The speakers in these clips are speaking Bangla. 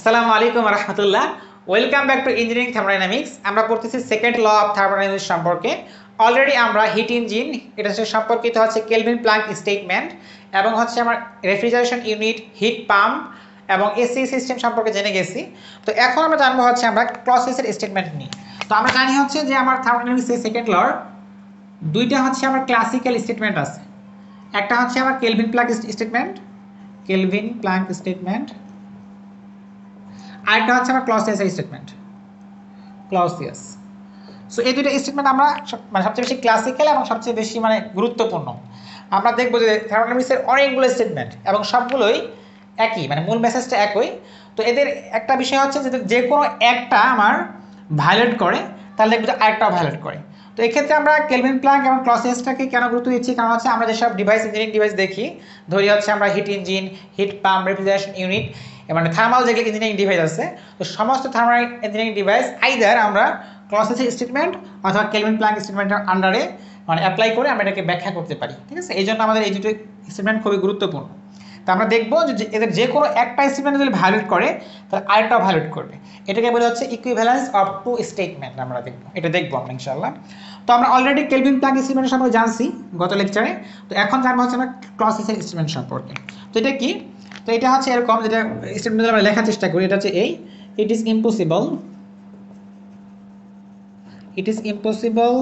আসসালামু আলাইকুম রাহমাতুল্লাহ। Welcome back to engineering thermodynamics. আমরা পড়তেছি সেকেন্ড ল অফ থার্মোডাইনামিক্স সম্পর্কে। অলরেডি আমরা হিট ইঞ্জিন এটা সম্পর্কিত হচ্ছে কেলভিন প্ল্যাঙ্ক স্টেটমেন্ট এবং হচ্ছে আমার রেফ্রিজারেশন ইউনিট, হিট পাম্প এবং এসি সিস্টেম সম্পর্কে জেনে গেছি। তো এখন আমরা জানবো হচ্ছে আমরা ক্লসেসের স্টেটমেন্ট নিয়ে। তো আমরা জানি হচ্ছে যে আমার থার্মোডাইনামিক্সের সেকেন্ড লর দুইটা হচ্ছে আমার ক্লাসিক্যাল স্টেটমেন্ট আছে। একটা হচ্ছে আমার Kelvin Planck statement, Kelvin Planck statement, আরেকটা হচ্ছে আমার ক্লসিয়াসের স্টেটমেন্ট, ক্লসিয়াস। সো এই দুটো স্টেটমেন্ট আমরা সবচেয়ে বেশি ক্লাসিক্যাল এবং সবচেয়ে বেশি গুরুত্বপূর্ণ। আমরা দেখবো যে থার্মোডাইনামিক্সের অনেকগুলো স্টেটমেন্ট এবং সবগুলোই একই, মূল মেসেজটা একই। তো এদের একটা বিষয় হচ্ছে যে কোনো একটা আমার ভায়োলেট করে তাহলে দেখবো যে আরেকটাও ভায়োলেট করে। তো এক্ষেত্রে আমরা কেলভিন প্ল্যাঙ্ক এবং ক্লসিয়াসটাকে কেন গুরুত্ব দিচ্ছি, কারণ হচ্ছে আমরা যেসব ডিভাইস, ইঞ্জিনিয়ারিং ডিভাইস দেখি, ধরি হচ্ছে আমরা heat engine, heat pump, refrigeration unit, thermal যেগুলো ইঞ্জিনিয়ারিং ডিভাইস আছে, তো সমস্ত থার্মাল ইঞ্জিনিয়ারিং ডিভাইস আইদার আমরা ক্লসিয়াসের স্টেটমেন্ট অথবা কেলভিন প্ল্যাঙ্ক স্টেটমেন্টের আন্ডারে অ্যাপ্লাই করে আমরা এটাকে ব্যাখ্যা করতে পারি। ঠিক আছে, এই জন্য আমাদের এই দুটো স্টেটমেন্ট খুবই গুরুত্বপূর্ণ। তো আমরা দেখবো যে এদের যে কোনো একটা স্টেটমেন্ট যদি ভায়োলেট করে তাহলে আরেকটাও ভায়োলেট করবে। এটাকে বলে হচ্ছে ইকুইভ্যালেন্স অফ টু স্টেটমেন্ট। আমরা দেখবো আমরা ইনশাআল্লাহ। তো আমরা অলরেডি কেলভিন প্ল্যাঙ্ক স্টেটমেন্ট সম্পর্কে জানছি গত লেকচারে। তো এখন জানবো হচ্ছে আমরা ক্লসিয়াসের স্টেটমেন্ট সম্পর্কে। তো এটা কি? তো এটা হচ্ছে এরকম, যেটা স্টেটমেন্ট আমরা লেখার চেষ্টা করি, এটা হচ্ছে এই: ইট is impossible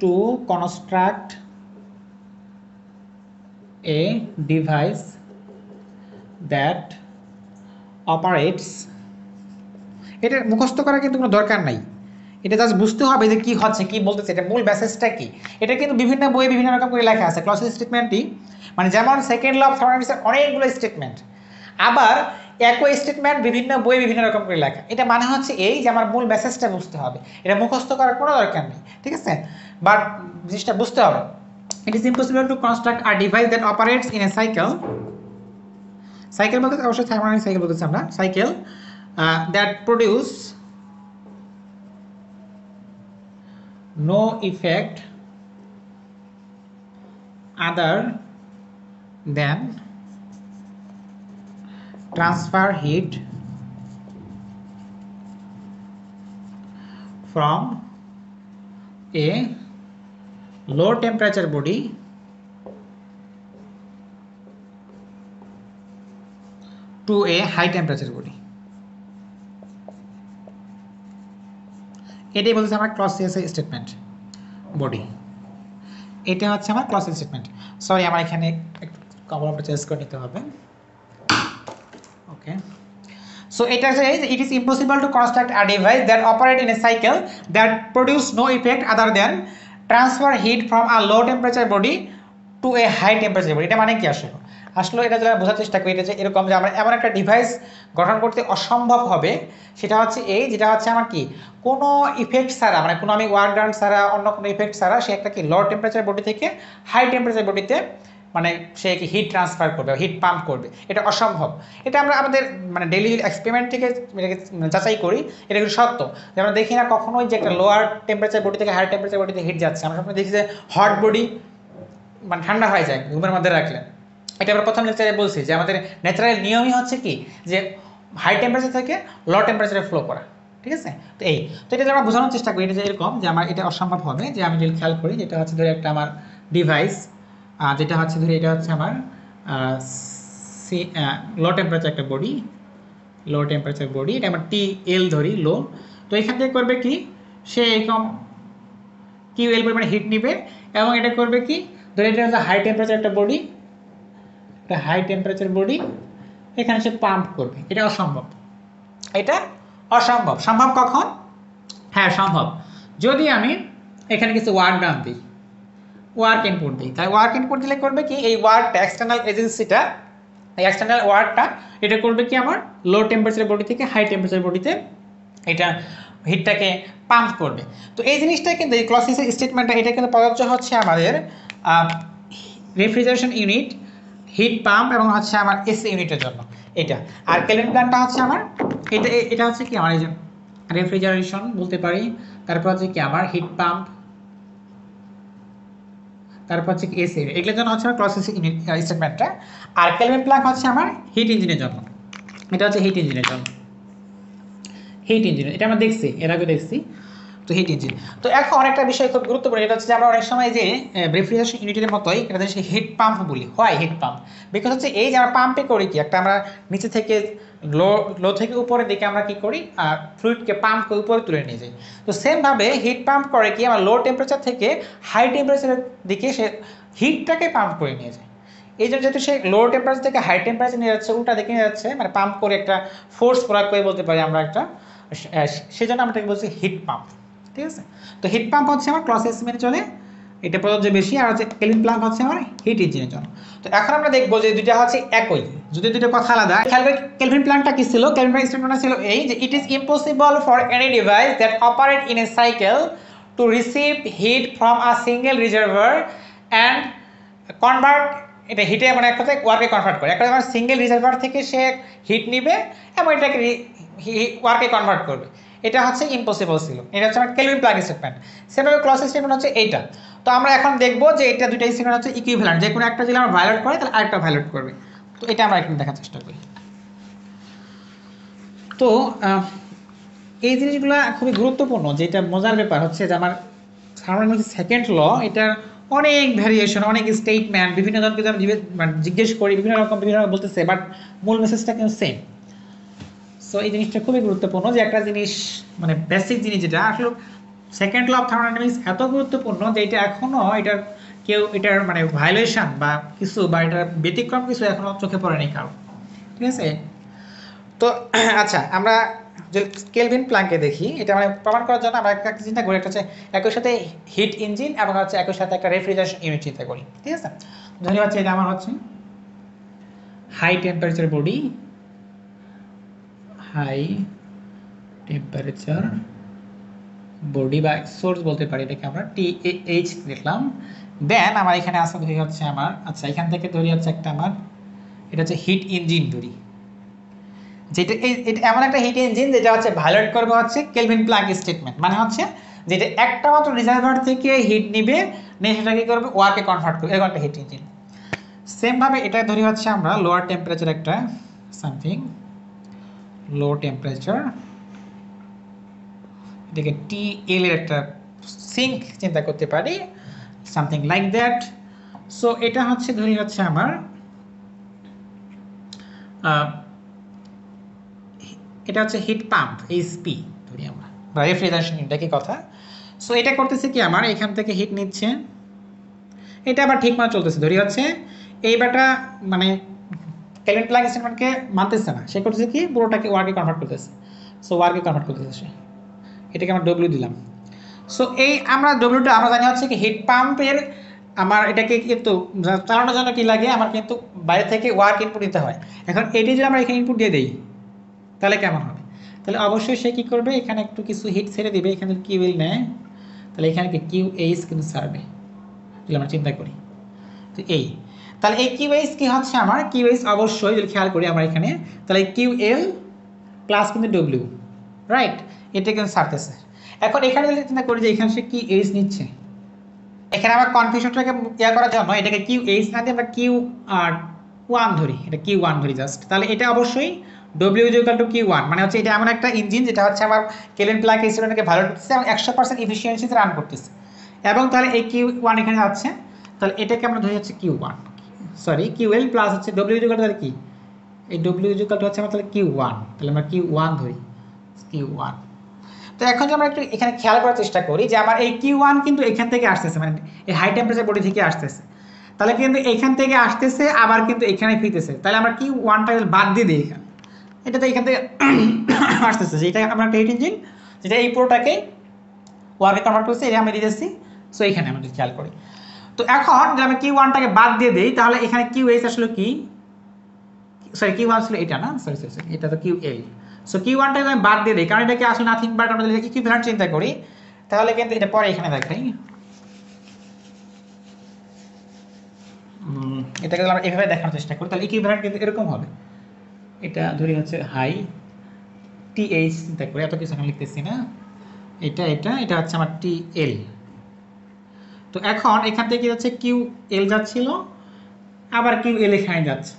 to construct a device that operates. এটা মুখস্থ করার কিন্তু কোনো দরকার নাই, এটা জাস্ট বুঝতে হবে যে কি হচ্ছে, কি বলতেছে, এটা মূল মেসেজটা কি। এটা কিন্তু বিভিন্ন বইয়ে বিভিন্ন রকম করে লেখা আছে। ক্লসিয়াস স্টেটমেন্টটি যেমন সেকেন্ড ল অফ থার্মোডাইনামিক্সের অনেকগুলো স্টেটমেন্ট, আবার একই স্টেটমেন্ট বিভিন্ন বইয়ে বিভিন্ন রকম করে লেখা। এটা হচ্ছে এই যে আমার মূল মেসেজটা বুঝতে হবে, এটা মুখস্থ করার কোনো দরকার নেই। ঠিক আছে, বাট জিনিসটা বুঝতে হবে। ইট is impossible to construct a device that operates in a cycle. Cycle বলতে অবশ্যই থার্মোডাইনামিক সাইকেল বলতেছি আমরা, cycle that produce no effect other than transfer heat from a low temperature body to a high temperature body. এটাই বলতেছে আমার ক্লসিয়াসের স্টেটমেন্ট বডি। এটা হচ্ছে আমার ক্লসিয়াস স্টেটমেন্ট। সরি, আমার এখানে একটু কলমটা চেঞ্জ করে নিতে হবে। ওকে, সো এটা হচ্ছে it is impossible to construct a device that operate in a cycle that produce no effect other than transfer heat from a low temperature body to a high temperature body. এটা কি আসলে এটা যারা বোঝার চেষ্টা করি, এটা যে এরকম যে আমরা এমন একটা ডিভাইস গঠন করতে অসম্ভব হবে, সেটা হচ্ছে এই, যেটা হচ্ছে আমার কি কোনো ইফেক্ট ছাড়া, কোনো আমি ওয়ার্ক ডাউন ছাড়া, অন্য কোনো ইফেক্ট ছাড়া সে একটা কি লো টেম্পারেচার বডি থেকে হাই টেম্পারেচার বডিতে সে কি হিট ট্রান্সফার করবে, হিট পাম্প করবে। এটা অসম্ভব। এটা আমরা আমাদের ডেইলি এক্সপেরিমেন্ট থেকে যাচাই করি, এটা কিন্তু সত্য। যে আমরা দেখি না কখনোই যে একটা লোয়ার টেম্পারেচার বডি থেকে হাই টেম্পারেচার বডিতে হিট যাচ্ছে। আমরা সবসময় দেখি যে হট বডি ঠান্ডা হয়ে যায় রুমের মধ্যে রাখলে। এটা আমরা প্রথম লেকচারে বলছি যে আমাদের ন্যাচারাল নিয়মই হচ্ছে কি যে হাই টেম্পারেচার থেকে লো টেম্পারেচারে ফ্লো করা। ঠিক আছে, তো এটা আমরা বোঝানোর চেষ্টা করি, এটা যে এরকম যে আমার এটা অসম্ভব হবে। যে আমি যদি খেয়াল করি, যেটা হচ্ছে ধরে একটা আমার ডিভাইস, যেটা হচ্ছে ধরে এটা হচ্ছে আমার লো টেম্পারেচার একটা বডি, লো টেম্পারেচার বডি, এটা আমার TL ধরি লো। তো এখান থেকে করবে কি, সে এরকম QL পরিমাণে হিট নিবে এবং এটা করবে কি, ধরে এটা হচ্ছে হাই টেম্পারেচার একটা বডি, একটা হাই টেম্পারেচার বডি, এখানে সে পাম্প করবে। এটা অসম্ভব। এটা অসম্ভব। সম্ভব কখন? হ্যাঁ, সম্ভব যদি আমি এখানে কিছু ওয়ার্ক ডান দিই, ওয়ার্ক ইনপুট দিই। তাই ওয়ার্ক ইনপুট দিলে করবে কি, এই ওয়ার্কটা, এক্সটার্নাল এজেন্সিটা, এই এক্সটার্নাল ওয়ার্কটা এটা করবে কি আমার লো টেম্পারেচার বডি থেকে হাই টেম্পারেচার বডিতে এটা হিটটাকে পাম্প করবে। তো এই জিনিসটা কিন্তু এই ক্লসিয়াসের স্টেটমেন্টটা এটা কিন্তু প্রযোজ্য হচ্ছে আমাদের রেফ্রিজারেশন ইউনিট, হিট পাম্প এবং হচ্ছে আমার এসি ইউনিটের জন্য এটা। আর কেলভিন প্ল্যাঙ্কটা হচ্ছে আমার এটা হচ্ছে কি আমার এই যে রেফ্রিজারেশন বলতে পারি, তারপর হচ্ছে কি আমার হিট পাম্প, তারপর হচ্ছে কি এসি, এগুলোর জন্য হচ্ছে আমার ক্লসিয়াস স্টেটমেন্টটা। আর কেলভিন প্ল্যাঙ্ক হচ্ছে আমার হিট ইঞ্জিনের জন্য, এটা হচ্ছে হিট ইঞ্জিনের জন্য। হিট ইঞ্জিন, এটা আমরা দেখছি, এর আগে দেখছি। তো হিট ইঞ্জিন। তো এখন একটা বিষয় খুব গুরুত্বপূর্ণ, এটা হচ্ছে যে আমরা অনেক সময় যে রেফ্রিজারেশন ইউনিটের মতোই এটা হচ্ছে হিট পাম্প বলি, হয় হিট পাম্প, বিকজ হচ্ছে এই যে আমরা পাম্পে করি কি, একটা আমরা নিচে থেকে লো থেকে উপরের দিকে আমরা কি করি, ফ্লুইডকে পাম্প করে উপরে তুলে নিয়ে যাই। তো সেমভাবে হিট পাম্প করে কি, আমরা লো টেম্পারেচার থেকে হাই টেম্পারেচারের দিকে সে হিটটাকে পাম্প করে নিয়ে যায়। এই জন্য যেহেতু সে লো টেম্পারেচার থেকে হাই টেম্পারেচার নিয়ে যাচ্ছে, উল্টা দিকে নিয়ে যাচ্ছে, মানে পাম্প করে একটা ফোর্স প্রয়োগ করে বলতে পারি আমরা একটা, সেজন্য আমরা এটাকে বলছি হিট পাম্প। ঠিক আছে, তো হিট পাম্প হচ্ছে আমার ক্লজ এসি মেনে চলে, এটা প্রযোজ্য বেশি, আর হচ্ছে কেলভিন প্লাগ হচ্ছে আমার হিট ইঞ্জিনের জন্য। তো এখন আমরা দেখবো যে দুইটা হচ্ছে একই, যদি দুটো কথা আলাদা। খেয়াল করে কেলভিন প্লাগটা কি ছিল, কেলভিন প্লাগ স্টেটমেন্টটা ছিল এই যে it is impossible for any device that operate in a cycle to receive heat from a single reservoir and convert, এটা হিটে মানে এক কথায় ওয়ার্কে কনভার্ট করে, একটা আমার সিঙ্গেল রিজার্ভার থেকে সে হিট নিবে এবং এটাকে ওয়ার্কে কনভার্ট করবে, এটা হচ্ছে ইম্পসিবল ছিল। এটা হচ্ছে আমার কেলভিন প্লাগ স্টেটমেন্ট। সেভাবে ক্লজ স্টেটমেন্ট হচ্ছে এইটা। তো আমরা এখন দেখবো যে এটা দুইটা স্টেটমেন্ট হচ্ছে ইকুইভ্যালেন্ট, যে কোনো একটা যদি আমরা ভায়োলেট করে তাহলে আরেকটা ভায়োলেট করবে। তো এটা আমরা এখন দেখার চেষ্টা করি। তো এই জিনিসগুলো খুবই গুরুত্বপূর্ণ, যেটা মজার ব্যাপার হচ্ছে যে আমার থার্মোডাইনামিক্স সেকেন্ড ল, এটার অনেক ভ্যারিয়েশন, অনেক স্টেটমেন্ট, বিভিন্ন জনকে মানে জিজ্ঞেস করি, বিভিন্ন রকম বলতেছে, বাট মূল মেসেজটা কিন্তু সেম। সো এই জিনিসটা খুবই গুরুত্বপূর্ণ যে একটা জিনিস মানে বেসিক জিনিস যেটা আসলে সেকেন্ড ল অফ থার্মোডাইনামিক্স এত গুরুত্বপূর্ণ যে এটা এখনো এটার কেউ এটার মানে ভায়োলেশন বা কিছু বা এটার ব্যতিক্রম কিছু এখনো চোখে পড়েনি কারো। ঠিক আছে, তো আচ্ছা আমরা যে কেলভিন প্লাঙ্কে দেখি, এটা মানে প্রমাণ করার জন্য আমরা একটা চিন্তা করি, একটা হচ্ছে একই সাথে হিট ইঞ্জিন এবং হচ্ছে একই সাথে একটা রেফ্রিজারেশন ইউনিট চিন্তা করি। ঠিক আছে, ধরে হচ্ছে এটা আমার হচ্ছে high temperature body, high temperature body বা সোর্স বলতে পারি, এটাকে আমরা TH লিখলাম। দেন আমার এখানে আসা ধরি হচ্ছে আমার, আচ্ছা এখান থেকে ধরি হচ্ছে একটা আমার, এটা হচ্ছে হিট ইঞ্জিন ধরি, যেটা এটা এমন একটা হিট ইঞ্জিন যেটা হচ্ছে ভায়োলেট করবে হচ্ছে কেলভিন প্লাগ স্টেটমেন্ট, মানে হচ্ছে যেটা একটা মাত্র রিজার্ভার থেকে হিট নিবে, নিয়ে সেটা কি করবে, ওয়ার্কে কনভার্ট করবে, এরকম একটা হিট ইঞ্জিন। সেমভাবে এটা ধরি হচ্ছে আমরা লোয়ার টেম্পারেচার একটা সামথিং লো টেম্পারেচার, এটাকে TL এর একটা সিঙ্ক চিন্তা করতে পারি, সামথিং লাইক দ্যাট। সো এটা হচ্ছে ধরি হচ্ছে আমার এটা হচ্ছে হিট পাম্প HP ধরি আমরা, বা রেফ্রিজারেশন ইউনিট কি কথা। সো এটা করতেছে কি, আমার এখান থেকে হিট নিচ্ছে, এটা আবার ঠিক মতো চলতেছে, ধরি হচ্ছে এইবারটা মানে কেলভিন প্লাগ স্টেটমেন্টকে মানতেছে না, সে করতেছে কি পুরোটাকে ওয়ার্কে কনভার্ট করতেছে। সো ওয়ার্কে কনভার্ট করতেছে সে, এটাকে আমরা W দিলাম। সো এই আমরা Wটা আমরা জানি হচ্ছে কি হিট পাম্পের আমার এটাকে কিন্তু চালানোর জন্য কি লাগে, আমার কিন্তু বাইরে থেকে ওয়ার্ক ইনপুট দিতে হয়। এখন এটি যদি আমরা এখানে ইনপুট দিয়ে দিই তাহলে কেমন হবে, তাহলে অবশ্যই সে কী করবে, এখানে একটু কিছু হিট ছেড়ে দিবে, এখানে কিউএল নেয়, তাহলে এখানে কি QH কিন্তু ছাড়বে, যদি আমরা চিন্তা করি। তো এই তাহলে এই QH কি হচ্ছে আমার, QH অবশ্যই যদি খেয়াল করি আমরা এখানে, তাহলে QL প্লাস কিন্তু W, রাইট, এটা কিন্তু ছাড়তেছে। এখন এখানে যদি চিন্তা করি যে এখানে সে QH নিচ্ছে, এখানে আমার কনফিউশনটাকে করার জন্য এটাকে QH না দিয়ে আমরা Q1 ধরি, এটা Q1 ধরি জাস্ট, তাহলে এটা অবশ্যই W = Q1, মানে হচ্ছে এটা এমন একটা ইঞ্জিন যেটা হচ্ছে আমার কেলভিন প্লাগ স্টেটমেন্টকে ভালো করতেছে এবং 100% এফিসিয়েন্সিতে রান করতেছে, এবং তাহলে এই Q1 এখানে যাচ্ছে, তাহলে এটাকে আমরা ধরি হচ্ছে Q1, সরি QL প্লাস হচ্ছে W তাহলে কি, এই W হচ্ছে আমার তাহলে Q1, তাহলে আমরা Q1 ধরি, Q1। তো এখন যদি আমরা একটু এখানে খেয়াল করার চেষ্টা করি যে আমার এই Q1 কিন্তু এখান থেকে আসতেছে, মানে এই হাই টেম্পারেচার বডি থেকে আসতেছে, তাহলে কিন্তু এখান থেকে আসতেছে আবার কিন্তু এখানে ফিরতেছে, তাহলে আমরা Q1টা বাদ দিয়ে দিই এখানে, এটা তো এখান থেকে আসতেছে, যেটা আমরা একটা হিট ইঞ্জিন যেটা এই পুরোটাকে ওয়ার্কে কনভার্ট করছে, এটা আমি দিতেছি। সো এখানে আমরা খেয়াল করি, তো এখন যদি আমি Q1টাকে বাদ দিয়ে দিই তাহলে এখানে QH আসলে কি, সরি Q1 ছিল এটা না, সরি এটা তো QL। সো Q1টাকে আমি বাদ দিয়ে দিই, কারণ এটাকে আসলে নাথিং বাট আমরা যদি ইকুইভ্যালেন্ট চিন্তা করি তাহলে কিন্তু এটা পরে এখানে দেখাই, এটাকে আমরা এভাবে দেখানোর চেষ্টা করি, তাহলে ইকুইভ্যালেন্ট কিন্তু এরকম হবে, এটা ধরি হচ্ছে হাই TH চিন্তা করি, এত কিছু এখানে লিখতেছি না, এটা হচ্ছে আমার TL। তো এখন এখান থেকে যাচ্ছে QL যাচ্ছিল, আবার QL এখানে যাচ্ছে,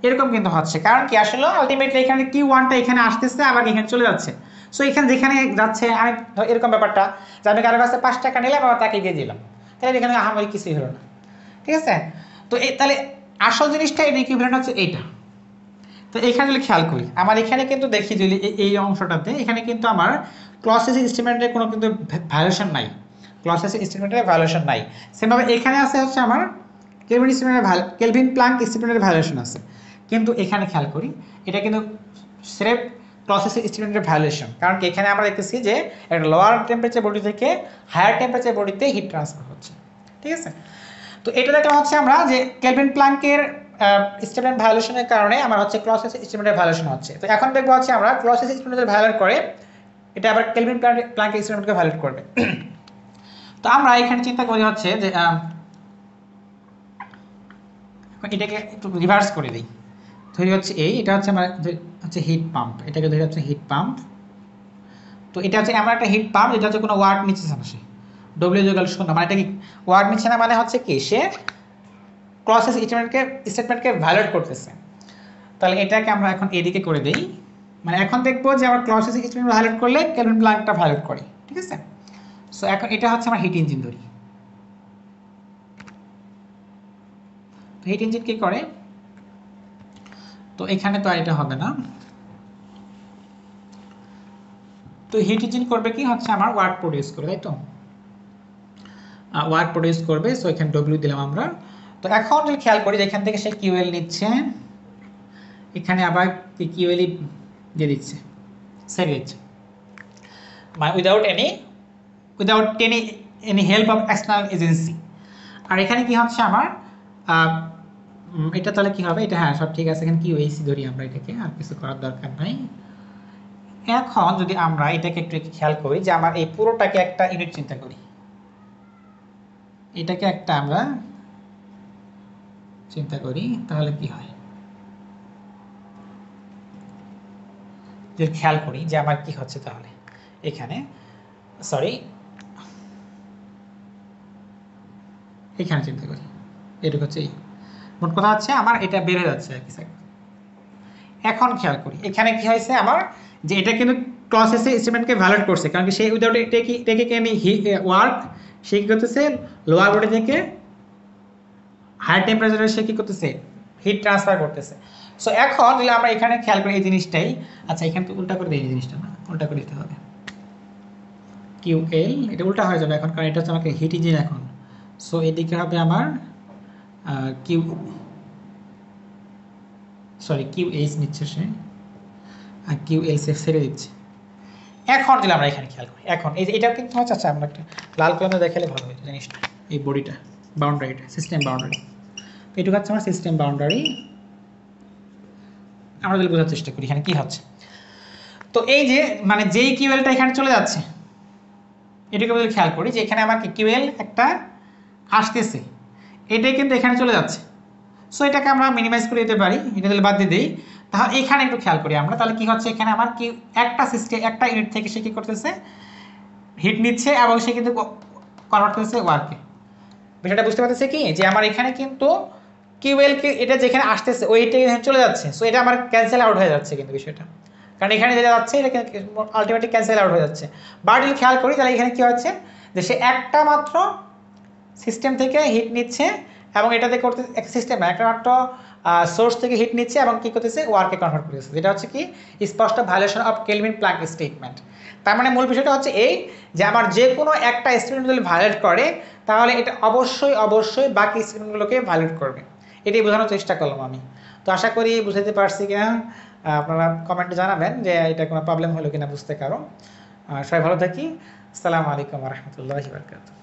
এরকম কিন্তু হচ্ছে, কারণ কি আসলে আলটিমেটলি এখানে Q1টা এখানে আসতেছে আবার এখানে চলে যাচ্ছে। সো এখানে যেখানে যাচ্ছে আমি এরকম ব্যাপারটা যে আমি কারো কাছে 5 টাকা নিলাম আবার তাকে দিয়ে দিলাম, তাহলে এখানে আহামরি কিছুই হলো না, ঠিক আছে। তো তাহলে আসল জিনিসটা এর ইকুইভ্যালেন্ট হচ্ছে এইটা। তো এখানে যদি খেয়াল করি আমার এখানে কিন্তু দেখি যদি এই অংশটাতে এখানে কিন্তু আমার ক্লসেস স্টেটমেন্টের কোনো কিন্তু ভায়োলেশন নাই, ক্লসেস স্টেটমেন্টের ভায়োলেশন নাই। সেমভাবে এখানে আছে হচ্ছে আমার কেলভিন স্টেটমেন্টের কেলভিন প্লাঙ্ক স্টেটমেন্টের ভায়োলেশন আছে, কিন্তু এখানে খেয়াল করি এটা কিন্তু স্রেফ ক্লসেস স্টেটমেন্টের ভায়োলেশন, কারণ কি এখানে আমরা দেখতেছি যে একটা লোয়ার টেম্পারেচার বডি থেকে হায়ার টেম্পারেচার বডিতে হিট ট্রান্সফার হচ্ছে, ঠিক আছে। তো এটা দেখলাম হচ্ছে আমরা যে কেলভিন প্লাঙ্কের স্টেটমেন্ট ভায়োলেশনের কারণে আমার হচ্ছে ক্লসেস স্টেটমেন্টের ভায়োলেশন হচ্ছে। তো এখন দেখবো হচ্ছে আমরা ক্লসেস স্টেটমেন্টের ভায়োলেট করে এটা আবার কেলভিন প্লাঙ্কের স্টেটমেন্টকে ভায়োলেট করবে। তো আমরা এখানে চিন্তা করি হচ্ছে যে এটাকে একটু রিভার্স করে দিই, ধরি হচ্ছে এটা হচ্ছে আমার হচ্ছে হিট পাম্প, এটাকে ধরি হচ্ছে হিট পাম্প। তো এটা হচ্ছে এমন একটা হিট পাম্প যেটা হচ্ছে কোনো ওয়ার্ড নিচ্ছে না, সে W=0, মানে এটা কি ওয়ার্ড নিচ্ছে না, মানে হচ্ছে কি সে ক্লসেস স্টেটমেন্টকে ভায়োলেট করতেছে। তাহলে এটাকে আমরা এখন এদিকে করে দেই, মানে এখন দেখবো যে আমার ক্লসেস স্টেটমেন্ট ভায়োলেট করলে কেলভিন প্লাঙ্কটা ভায়োলেট করে, ঠিক আছে। সো এখন এটা হচ্ছে আমার হিট ইঞ্জিন ধরি। তো হিট ইঞ্জিন কি করে, তো এখানে তো আর এটা হবে না, তো হিট ইঞ্জিন করবে কি হচ্ছে আমার ওয়ার্ক প্রডিউস করবে, তাই তো ওয়ার্ক প্রডিউস করবে। সো এখানে ডব্লিউ দিলাম আমরা। তো এখন যদি খেয়াল করি যে এখান থেকে সে কিউএল নিচ্ছে, এখানে আবার কিউএলই দিয়ে দিচ্ছে, ছেড়ে দিচ্ছে, মানে without any help of external agency. আর এখানে কি হচ্ছে আমার এটা তাহলে কি হবে, এটা হ্যাঁ সব ঠিক আছে, এখানে কিউএসি ধরি আমরা এটাকে, আর কিছু করার দরকার নাই। এখন যদি আমরা এটাকে একটু খেয়াল করি যে আমার এই পুরোটাকে একটা ইউনিট চিন্তা করি, এটাকে একটা আমরা চিন্তা করি, তাহলে কি হয় যদি খেয়াল করি যে আমার কি হচ্ছে, তাহলে এখানে সরি এখানে চিন্তা করি, এটুকু হচ্ছে মোট কথা হচ্ছে আমার এটা বেড়ে যাচ্ছে আর কি। এখন খেয়াল করি এখানে কি হয়েছে আমার, যে এটা কিন্তু ক্লসেস স্টেটমেন্টকে ভ্যালিড করছে, কারণ কি সে উইদাউট টেকিং এনি ওয়ার্ক সে কি করতেছে লোয়ার বডি থেকে হায়ার টেম্পারেচারে সে কি করতেছে হিট ট্রান্সফার করতেছে। সো এখন যদি আমরা এখানে খেয়াল করি এই জিনিসটাই, আচ্ছা এখানে তো উল্টা করে দিই, এই জিনিসটা না উল্টা করে দিতে হবে, কিউএল এটা উল্টা হয়ে যাবে এখন, কারণ এটা হচ্ছে আমাকে হিট ইঞ্জিন এখন। সো এদিকে হবে আমার কিউএইচ নিচ্ছে সে, আর কিউএল সে ছেড়ে দিচ্ছে। এখন যদি আমরা এখানে খেয়াল করি, এখন এই যে এটা কিন্তু হচ্ছে, আচ্ছা আমরা একটা লাল কলমে দেখালে ভালো হতো জিনিসটা, এই বডিটা বাউন্ডারিটা সিস্টেম বাউন্ডারি, এটুকু হচ্ছে আমার সিস্টেম বাউন্ডারি। আমরা যদি বোঝার চেষ্টা করি এখানে কি হচ্ছে, তো এই যে মানে যেই কিউএলটা এখানে চলে যাচ্ছে এটাকে যদি খেয়াল করি যে এখানে আমার কি কিউএল একটা আসতেছে, এটাই কিন্তু এখানে চলে যাচ্ছে। সো এটাকে আমরা মিনিমাইজ করে দিতে পারি, এটা যদি বাদ দিয়ে দিই, তাহলে এখানে একটু খেয়াল করি আমরা, তাহলে কি হচ্ছে এখানে আমার কি একটা সিস্টেম একটা ইউনিট থেকে সে কি করতেছে হিট নিচ্ছে এবং সে কিন্তু কনভার্ট করতেছে ওয়ার্কে। বিষয়টা বুঝতে পারতেছে কি যে আমার এখানে কিন্তু কিউএল কে এটা যেখানে আসতেছে ওইটা এখানে চলে যাচ্ছে, সো এটা আমার ক্যান্সেল আউট হয়ে যাচ্ছে কিন্তু বিষয়টা, কারণ এখানে যেটা যাচ্ছে এটা আলটিমেটলি ক্যান্সেল আউট হয়ে যাচ্ছে। বাট যদি খেয়াল করি তাহলে এখানে কি হচ্ছে যে সে একটা মাত্র সিস্টেম থেকে হিট নিচ্ছে এবং এটাতে করতে একটা সিস্টেম না, একটা মাত্র সোর্স থেকে হিট নিচ্ছে এবং কি করতেছে ওয়ার্কে কনভার্ট করতেছে, যেটা হচ্ছে কি স্পষ্ট violation of Kelvin Planck statement. তার মানে মূল বিষয়টা হচ্ছে এই যে আমার যে কোনো একটা স্টেটমেন্ট যদি ভায়োলেট করে তাহলে এটা অবশ্যই বাকি স্টেটমেন্টগুলোকে ভায়োলেট করবে, এটাই বোঝানোর চেষ্টা করলাম আমি। তো আশা করি বুঝাতে পারছি কিনা, আপনারা কমেন্টে জানাবেন যে এটা কোনো প্রবলেম হলো কিনা বুঝতে কারো। সবাই ভালো থাকি, আসসালামু আলাইকুম ওয়া রাহমাতুল্লাহি ওয়া বারাকাতুহু।